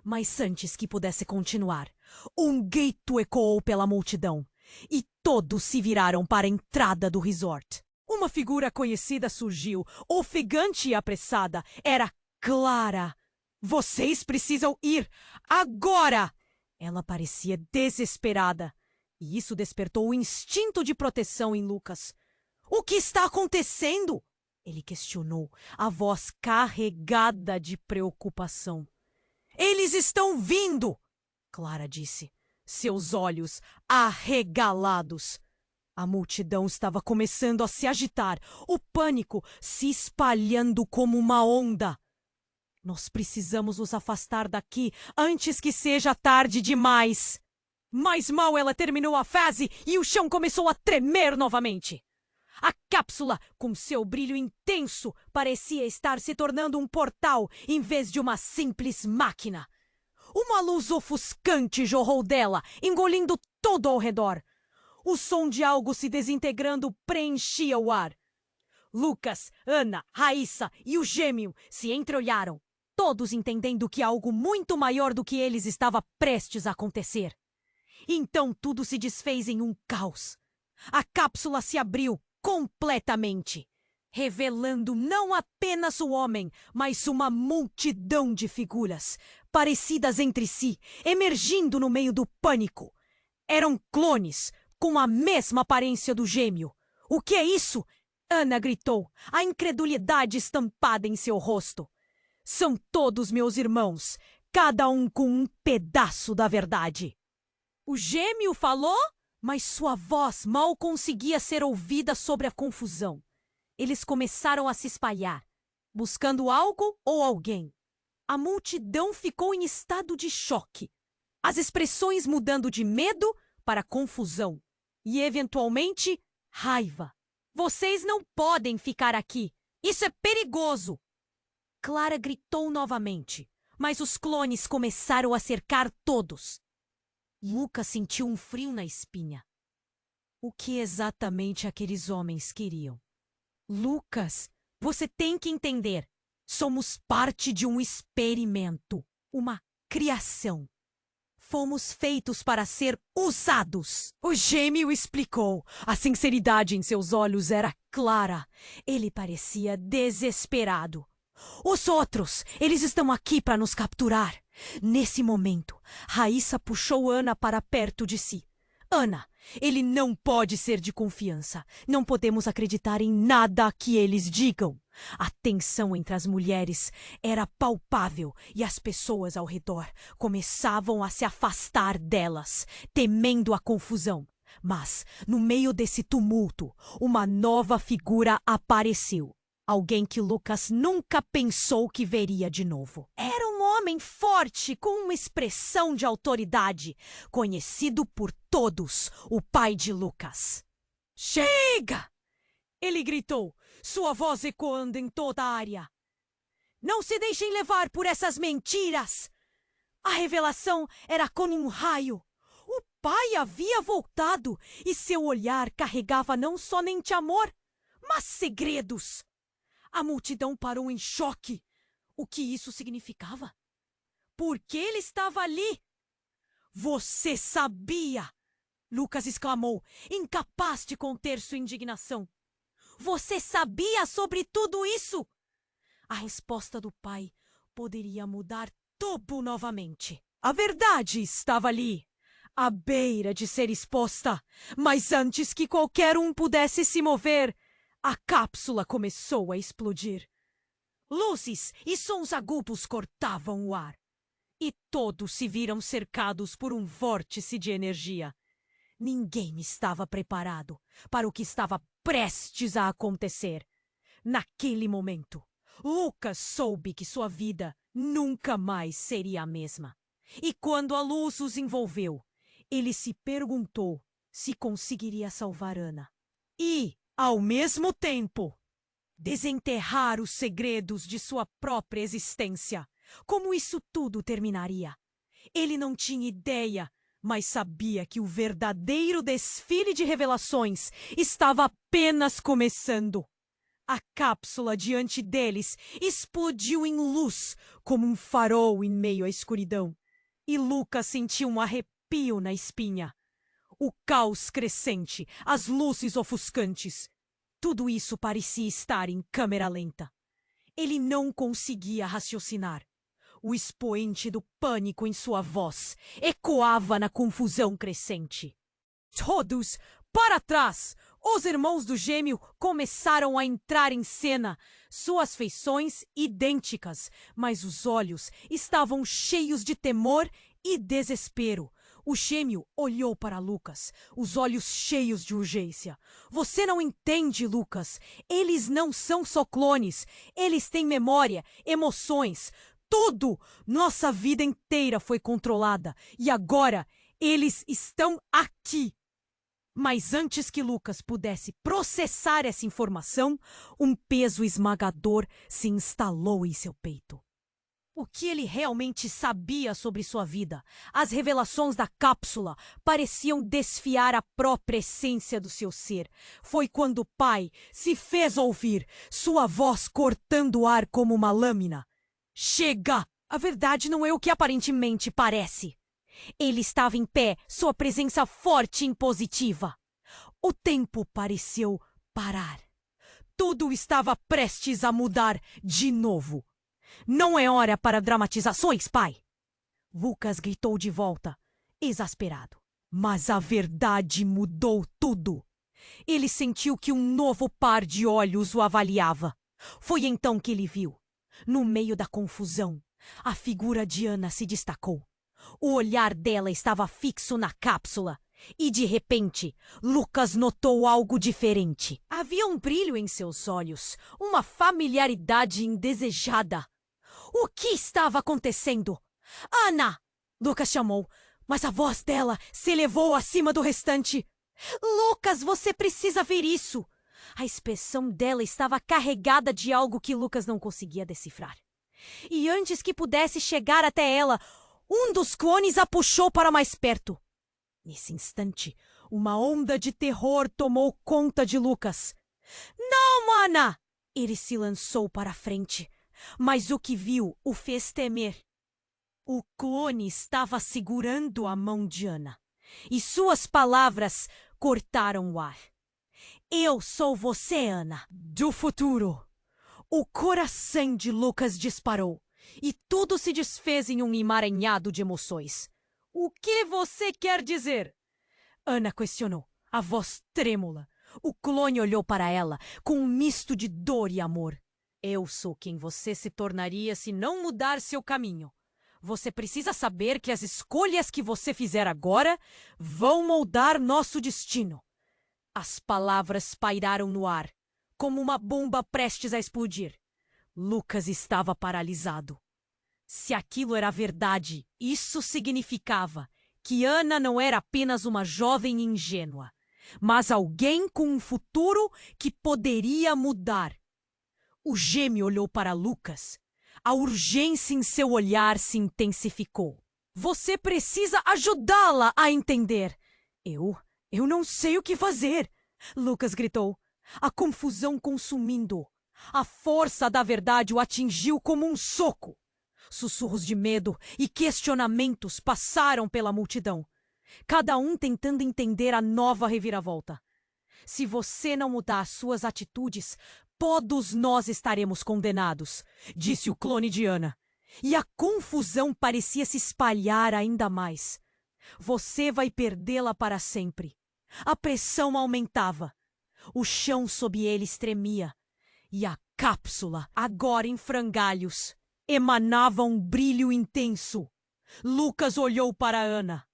Mas antes que pudesse continuar, um grito ecoou pela multidão e todos se viraram para a entrada do resort. Uma figura conhecida surgiu, ofegante e apressada. Era Clara. Vocês precisam ir agora! Ela parecia desesperada e isso despertou o instinto de proteção em Lucas. O que está acontecendo? Ele questionou, a voz carregada de preocupação. Eles estão vindo! Clara disse, seus olhos arregalados. A multidão estava começando a se agitar, o pânico se espalhando como uma onda. Nós precisamos nos afastar daqui antes que seja tarde demais. Mas mal ela terminou a frase e o chão começou a tremer novamente. A cápsula, com seu brilho intenso, parecia estar se tornando um portal em vez de uma simples máquina. Uma luz ofuscante jorrou dela, engolindo tudo ao redor. O som de algo se desintegrando preenchia o ar. Lucas, Ana, Raíssa e o gêmeo se entreolharam. todos entendendo que algo muito maior do que eles estava prestes a acontecer. Então tudo se desfez em um caos. A cápsula se abriu completamente, revelando não apenas o homem, mas uma multidão de figuras, parecidas entre si, emergindo no meio do pânico. Eram clones, com a mesma aparência do gêmeo. O que é isso? Ana gritou, a incredulidade estampada em seu rosto. São todos meus irmãos, cada um com um pedaço da verdade. O gêmeo falou, mas sua voz mal conseguia ser ouvida sobre a confusão. Eles começaram a se espalhar, buscando algo ou alguém. A multidão ficou em estado de choque, as expressões mudando de medo para confusão e, eventualmente, raiva. Vocês não podem ficar aqui. Isso é perigoso! Clara gritou novamente, mas os clones começaram a cercar todos. Lucas sentiu um frio na espinha. O que exatamente aqueles homens queriam? Lucas, você tem que entender. Somos parte de um experimento, uma criação. Fomos feitos para ser usados. O gêmeo explicou. A sinceridade em seus olhos era clara. Ele parecia desesperado. Os outros, eles estão aqui para nos capturar. Nesse momento, Raíssa puxou Ana para perto de si. Ana, ele não pode ser de confiança. Não podemos acreditar em nada que eles digam. A tensão entre as mulheres era palpável e as pessoas ao redor começavam a se afastar delas, temendo a confusão. Mas, no meio desse tumulto, uma nova figura apareceu. Alguém que Lucas nunca pensou que veria de novo. Era um homem forte, com uma expressão de autoridade, conhecido por todos, o pai de Lucas. Chega! Ele gritou, sua voz ecoando em toda a área. Não se deixem levar por essas mentiras! A revelação era como um raio. O pai havia voltado e seu olhar carregava não somente amor, mas segredos. A multidão parou em choque. O que isso significava? Por que ele estava ali? Você sabia! Lucas exclamou, incapaz de conter sua indignação. Você sabia sobre tudo isso? A resposta do pai poderia mudar tudo novamente. A verdade estava ali, à beira de ser exposta. Mas antes que qualquer um pudesse se mover, a cápsula começou a explodir. Luzes e sons agudos cortavam o ar. E todos se viram cercados por um vórtice de energia. Ninguém estava preparado para o que estava prestes a acontecer. Naquele momento, Lucas soube que sua vida nunca mais seria a mesma. E quando a luz os envolveu, ele se perguntou se conseguiria salvar Ana. E, ao mesmo tempo, desenterrar os segredos de sua própria existência. Como isso tudo terminaria? Ele não tinha ideia, mas sabia que o verdadeiro desfile de revelações estava apenas começando. A cápsula diante deles explodiu em luz, como um farol em meio à escuridão. E Lucas sentiu um arrepio na espinha. O caos crescente, as luzes ofuscantes. Tudo isso parecia estar em câmera lenta. Ele não conseguia raciocinar. O expoente do pânico em sua voz ecoava na confusão crescente. Todos para trás! Os irmãos do gêmeo começaram a entrar em cena, suas feições idênticas, mas os olhos estavam cheios de temor e desespero. O gêmeo olhou para Lucas, os olhos cheios de urgência. Você não entende, Lucas. Eles não são só clones. Eles têm memória, emoções, tudo. Nossa vida inteira foi controlada e agora eles estão aqui. Mas antes que Lucas pudesse processar essa informação, um peso esmagador se instalou em seu peito. O que ele realmente sabia sobre sua vida? As revelações da cápsula pareciam desfiar a própria essência do seu ser. Foi quando o pai se fez ouvir, sua voz cortando o ar como uma lâmina. Chega! A verdade não é o que aparentemente parece. Ele estava em pé, sua presença forte e impositiva. O tempo pareceu parar. Tudo estava prestes a mudar de novo. Não é hora para dramatizações, pai! Lucas gritou de volta, exasperado. Mas a verdade mudou tudo. Ele sentiu que um novo par de olhos o avaliava. Foi então que ele viu. No meio da confusão, a figura de Ana se destacou. O olhar dela estava fixo na cápsula. E, de repente, Lucas notou algo diferente. Havia um brilho em seus olhos, uma familiaridade indesejada. O que estava acontecendo? Ana! Lucas chamou, mas a voz dela se elevou acima do restante. Lucas, você precisa ver isso! A expressão dela estava carregada de algo que Lucas não conseguia decifrar. E antes que pudesse chegar até ela, um dos clones a puxou para mais perto. Nesse instante, uma onda de terror tomou conta de Lucas. Não, Ana! Ele se lançou para a frente, mas o que viu o fez temer. O clone estava segurando a mão de Ana, e suas palavras cortaram o ar. Eu sou você, Ana, do futuro. O coração de Lucas disparou, e tudo se desfez em um emaranhado de emoções. O que você quer dizer? Ana questionou, a voz trêmula. O clone olhou para ela com um misto de dor e amor. Eu sou quem você se tornaria se não mudar seu caminho. Você precisa saber que as escolhas que você fizer agora vão moldar nosso destino. As palavras pairaram no ar, como uma bomba prestes a explodir. Lucas estava paralisado. Se aquilo era verdade, isso significava que Ana não era apenas uma jovem ingênua, mas alguém com um futuro que poderia mudar. O gêmeo olhou para Lucas. A urgência em seu olhar se intensificou. Você precisa ajudá-la a entender. Eu não sei o que fazer, Lucas gritou, a confusão consumindo-o. A força da verdade o atingiu como um soco. Sussurros de medo e questionamentos passaram pela multidão, cada um tentando entender a nova reviravolta. Se você não mudar suas atitudes, todos nós estaremos condenados, disse o clone de Ana. E a confusão parecia se espalhar ainda mais. Você vai perdê-la para sempre. A pressão aumentava. O chão sob eles tremia. E a cápsula, agora em frangalhos, emanava um brilho intenso. Lucas olhou para Ana,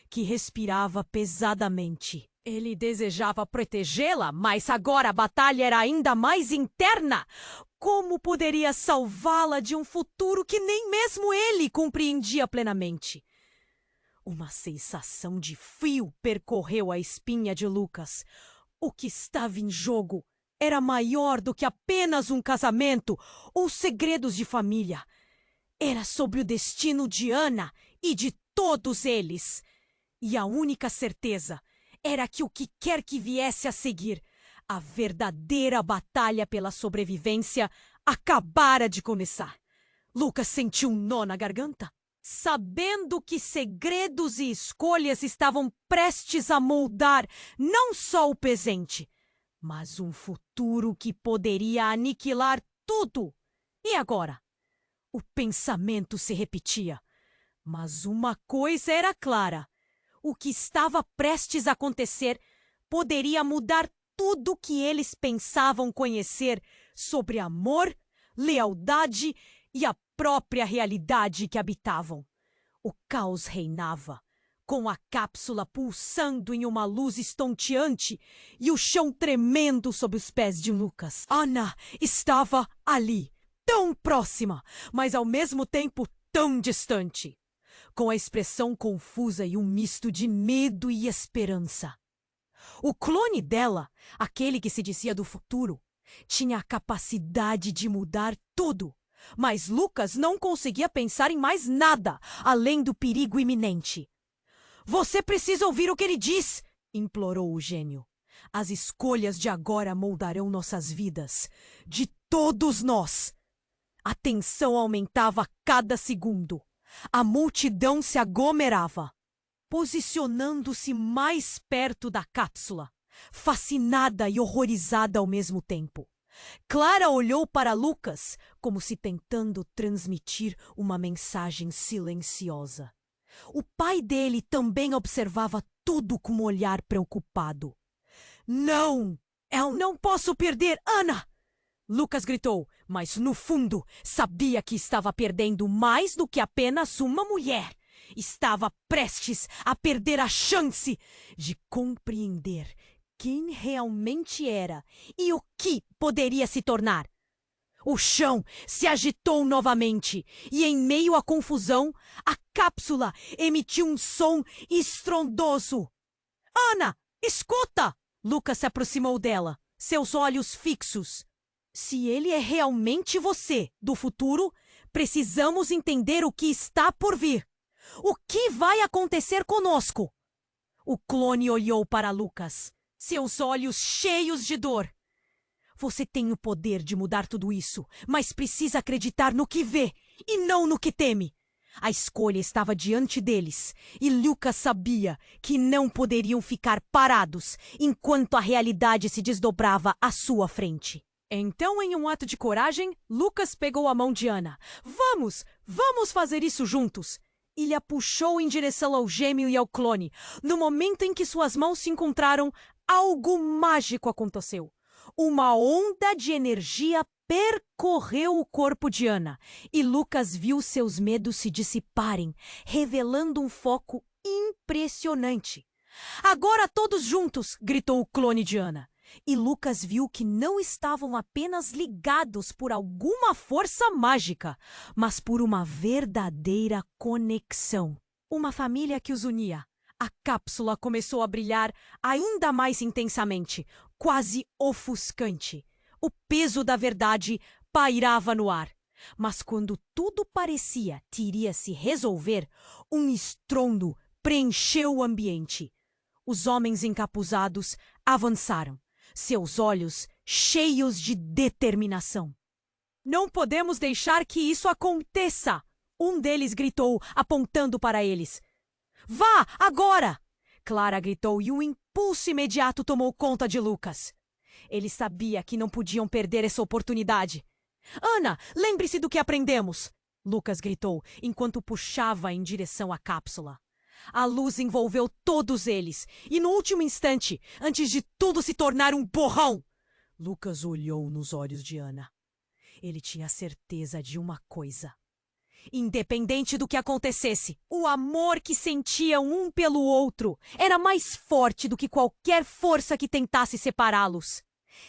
que respirava pesadamente. Ele desejava protegê-la, mas agora a batalha era ainda mais interna. Como poderia salvá-la de um futuro que nem mesmo ele compreendia plenamente? Uma sensação de frio percorreu a espinha de Lucas. O que estava em jogo era maior do que apenas um casamento ou segredos de família. Era sobre o destino de Ana e de todos eles. E a única certeza era que o que quer que viesse a seguir, a verdadeira batalha pela sobrevivência acabara de começar. Lucas sentiu um nó na garganta. Sabendo que segredos e escolhas estavam prestes a moldar não só o presente, mas um futuro que poderia aniquilar tudo. E agora? O pensamento se repetia. Mas uma coisa era clara. O que estava prestes a acontecer poderia mudar tudo o que eles pensavam conhecer sobre amor, lealdade e a própria realidade que habitavam. O caos reinava, com a cápsula pulsando em uma luz estonteante e o chão tremendo sob os pés de Lucas. Ana estava ali, tão próxima, mas ao mesmo tempo tão distante, com a expressão confusa e um misto de medo e esperança. O clone dela, aquele que se dizia do futuro, tinha a capacidade de mudar tudo, mas Lucas não conseguia pensar em mais nada além do perigo iminente. Você precisa ouvir o que ele diz, implorou o gênio. As escolhas de agora moldarão nossas vidas, de todos nós. A tensão aumentava a cada segundo. A multidão se aglomerava, posicionando-se mais perto da cápsula, fascinada e horrorizada ao mesmo tempo. Clara olhou para Lucas, como se tentando transmitir uma mensagem silenciosa. O pai dele também observava tudo com um olhar preocupado. Não! Eu não posso perder Ana! Lucas gritou, mas no fundo sabia que estava perdendo mais do que apenas uma mulher. Estava prestes a perder a chance de compreender quem realmente era e o que poderia se tornar. O chão se agitou novamente e, em meio à confusão, a cápsula emitiu um som estrondoso. Ana, escuta! Lucas se aproximou dela, seus olhos fixos. Se ele é realmente você, do futuro, precisamos entender o que está por vir. O que vai acontecer conosco? O clone olhou para Lucas, seus olhos cheios de dor. Você tem o poder de mudar tudo isso, mas precisa acreditar no que vê e não no que teme. A escolha estava diante deles, e Lucas sabia que não poderiam ficar parados enquanto a realidade se desdobrava à sua frente. Então, em um ato de coragem, Lucas pegou a mão de Ana. Vamos fazer isso juntos! E a puxou em direção ao gêmeo e ao clone. No momento em que suas mãos se encontraram, algo mágico aconteceu. Uma onda de energia percorreu o corpo de Ana, e Lucas viu seus medos se dissiparem, revelando um foco impressionante. Agora todos juntos! Gritou o clone de Ana. E Lucas viu que não estavam apenas ligados por alguma força mágica, mas por uma verdadeira conexão. Uma família que os unia. A cápsula começou a brilhar ainda mais intensamente, quase ofuscante. O peso da verdade pairava no ar. Mas quando tudo parecia que iria se resolver, um estrondo preencheu o ambiente. Os homens encapuzados avançaram, seus olhos cheios de determinação. Não podemos deixar que isso aconteça! Um deles gritou, apontando para eles. Vá, agora! Clara gritou e um impulso imediato tomou conta de Lucas. Ele sabia que não podiam perder essa oportunidade. Ana, lembre-se do que aprendemos! Lucas gritou, enquanto puxava em direção à cápsula. A luz envolveu todos eles, e no último instante, antes de tudo se tornar um borrão, Lucas olhou nos olhos de Ana. Ele tinha certeza de uma coisa. Independente do que acontecesse, o amor que sentiam um pelo outro era mais forte do que qualquer força que tentasse separá-los.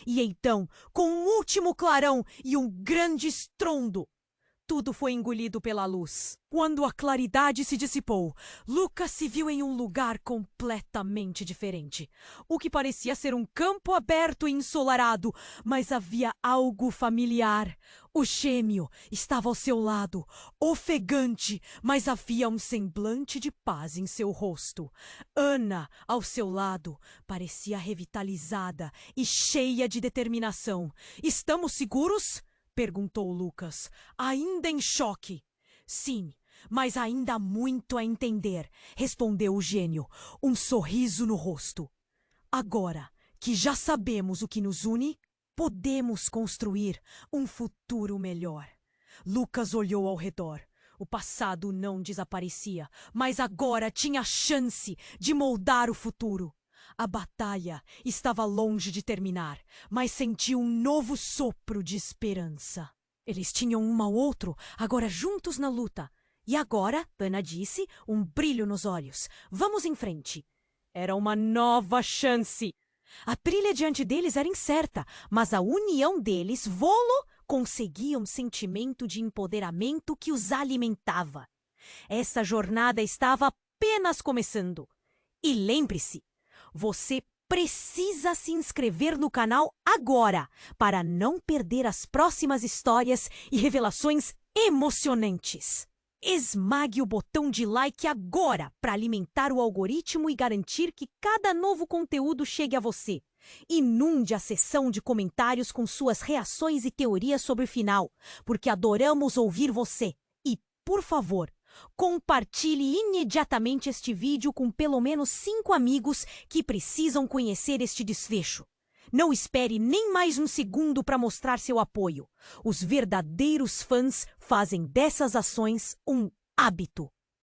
E então, com um último clarão e um grande estrondo, tudo foi engolido pela luz. Quando a claridade se dissipou, Lucas se viu em um lugar completamente diferente. O que parecia ser um campo aberto e ensolarado, mas havia algo familiar. O gêmeo estava ao seu lado, ofegante, mas havia um semblante de paz em seu rosto. Ana, ao seu lado, parecia revitalizada e cheia de determinação. Estamos seguros? Perguntou Lucas, ainda em choque. Sim, mas ainda há muito a entender, respondeu o gênio, um sorriso no rosto. Agora que já sabemos o que nos une, podemos construir um futuro melhor. Lucas olhou ao redor. O passado não desaparecia, mas agora tinha a chance de moldar o futuro. A batalha estava longe de terminar, mas sentiu um novo sopro de esperança. Eles tinham um ao outro, agora juntos na luta. E agora, Ana disse, um brilho nos olhos. Vamos em frente. Era uma nova chance. A trilha diante deles era incerta, mas a união deles, conseguia um sentimento de empoderamento que os alimentava. Essa jornada estava apenas começando. E lembre-se, você precisa se inscrever no canal agora para não perder as próximas histórias e revelações emocionantes. Esmague o botão de like agora para alimentar o algoritmo e garantir que cada novo conteúdo chegue a você. Inunde a seção de comentários com suas reações e teorias sobre o final, porque adoramos ouvir você. E, por favor, compartilhe imediatamente este vídeo com pelo menos 5 amigos que precisam conhecer este desfecho. Não espere nem mais um segundo para mostrar seu apoio. Os verdadeiros fãs fazem dessas ações um hábito.